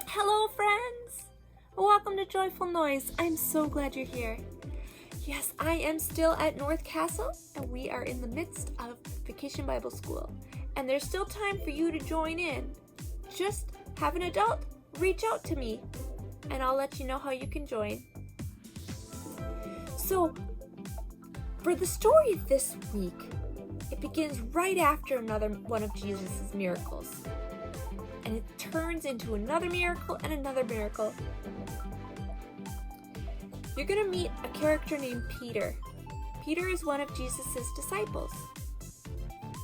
Hello friends! Welcome to Joyful Noise. I'm so glad you're here. Yes, I am still at North Castle and we are in the midst of Vacation Bible School. And there's still time for you to join in. Just have an adult reach out to me and I'll let you know how you can join. So, for the story this week, it begins right after another one of Jesus' miracles. And it turns into another miracle and another miracle. You're going to meet a character named Peter. Peter is one of Jesus' disciples.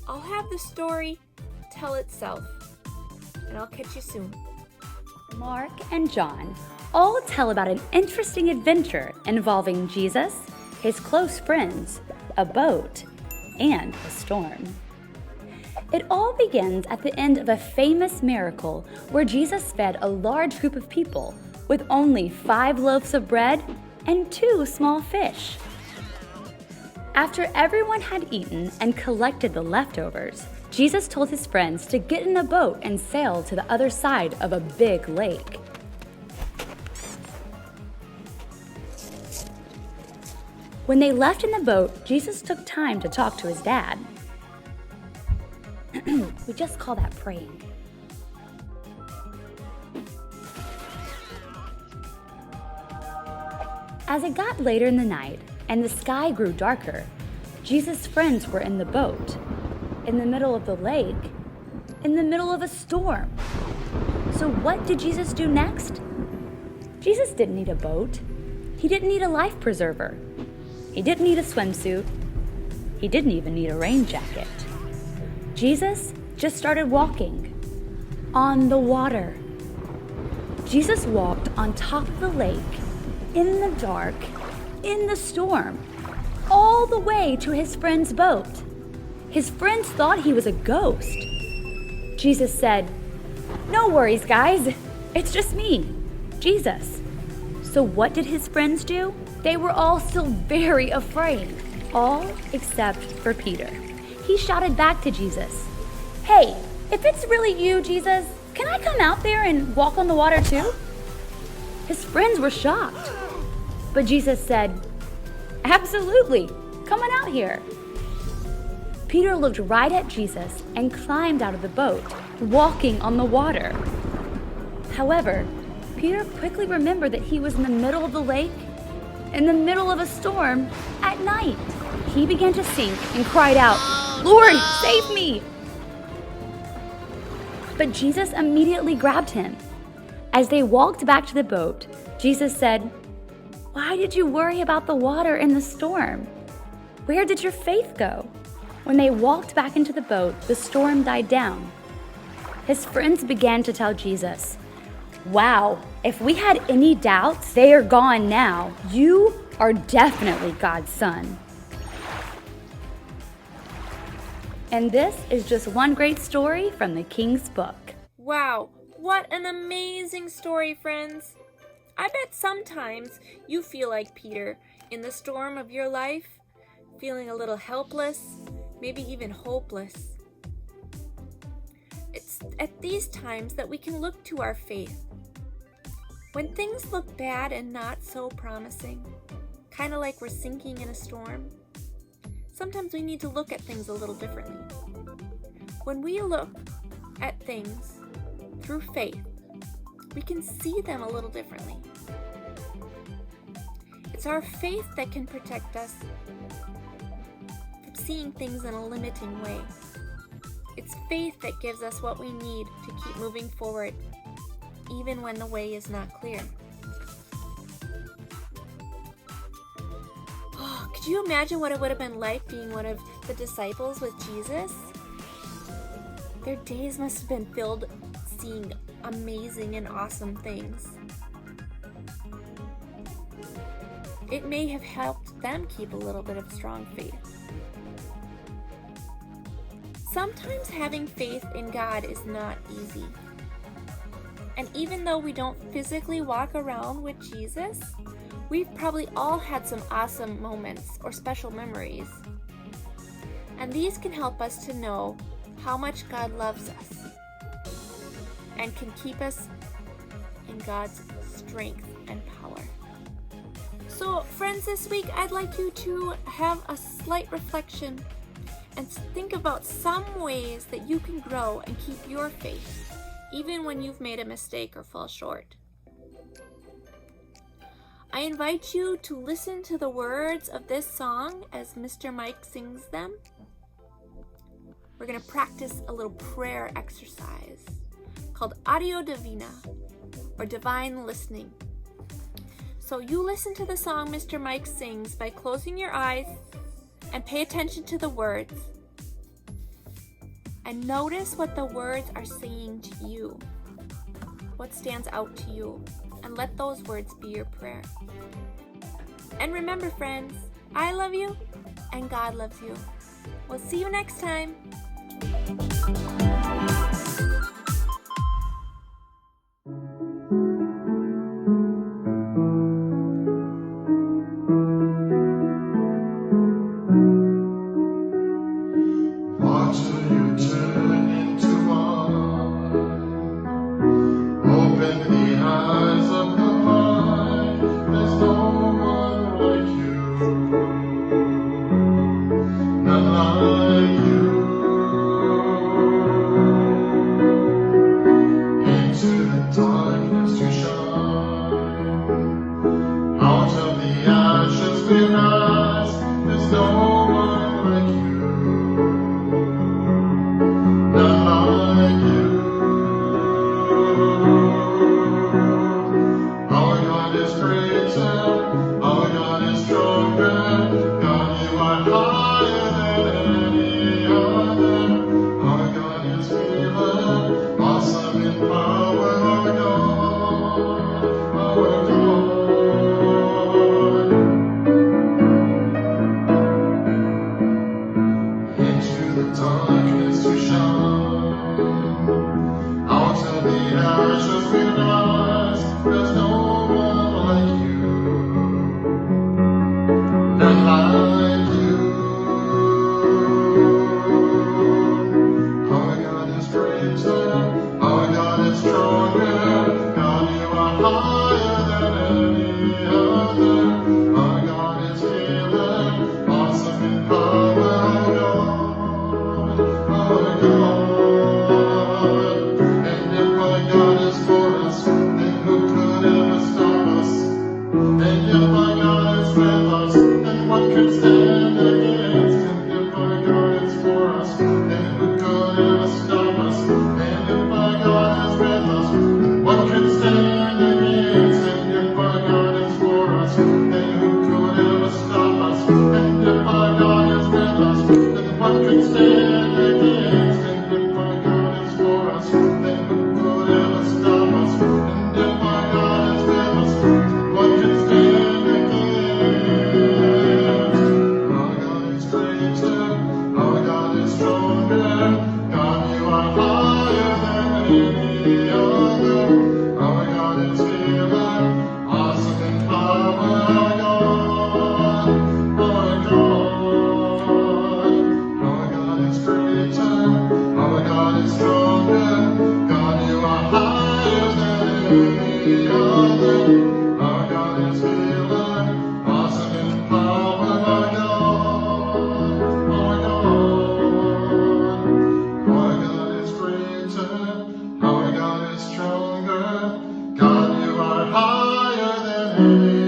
I'll have the story tell itself, and I'll catch you soon. Mark and John all tell about an interesting adventure involving Jesus, his close friends, a boat, and a storm. It all begins at the end of a famous miracle where Jesus fed a large group of people with only 5 loaves of bread and 2 small fish. After everyone had eaten and collected the leftovers, Jesus told his friends to get in a boat and sail to the other side of a big lake. When they left in the boat, Jesus took time to talk to his dad. We just call that praying. As it got later in the night and the sky grew darker, Jesus' friends were in the boat, in the middle of the lake, in the middle of a storm. So what did Jesus do next? Jesus didn't need a boat. He didn't need a life preserver. He didn't need a swimsuit. He didn't even need a rain jacket. Jesus just started walking on the water. Jesus walked on top of the lake, in the dark, in the storm, all the way to his friend's boat. His friends thought he was a ghost. Jesus said, "No worries, guys. It's just me, Jesus." So what did his friends do? They were all still very afraid, all except for Peter. He shouted back to Jesus, "Hey, if it's really you, Jesus, can I come out there and walk on the water too?" His friends were shocked. But Jesus said, "Absolutely, come on out here." Peter looked right at Jesus and climbed out of the boat, walking on the water. However, Peter quickly remembered that he was in the middle of the lake, in the middle of a storm, at night. He began to sink and cried out, "Lord, save me!" But Jesus immediately grabbed him. As they walked back to the boat, Jesus said, "Why did you worry about the water in the storm? Where did your faith go?" When they walked back into the boat, the storm died down. His friends began to tell Jesus, "Wow, if we had any doubts, they are gone now. You are definitely God's son." And this is just one great story from the King's Book. Wow, what an amazing story, friends. I bet sometimes you feel like Peter in the storm of your life, feeling a little helpless, maybe even hopeless. It's at these times that we can look to our faith. When things look bad and not so promising, kind of like we're sinking in a storm, sometimes we need to look at things a little differently. When we look at things through faith, we can see them a little differently. It's our faith that can protect us from seeing things in a limiting way. It's faith that gives us what we need to keep moving forward, even when the way is not clear. Oh, could you imagine what it would have been like being one of the disciples with Jesus? Their days must have been filled seeing amazing and awesome things. It may have helped them keep a little bit of strong faith. Sometimes having faith in God is not easy. And even though we don't physically walk around with Jesus, we've probably all had some awesome moments or special memories. And these can help us to know how much God loves us and can keep us in God's strength and power. So, friends, this week I'd like you to have a slight reflection and think about some ways that you can grow and keep your faith, even when you've made a mistake or fall short. I invite you to listen to the words of this song as Mr. Mike sings them. We're going to practice a little prayer exercise called Audio Divina, or divine listening. So you listen to the song Mr. Mike sings by closing your eyes and pay attention to the words. And notice what the words are saying to you. What stands out to you. And let those words be your prayer. And remember, friends, I love you and God loves you. We'll see you next time. Higher than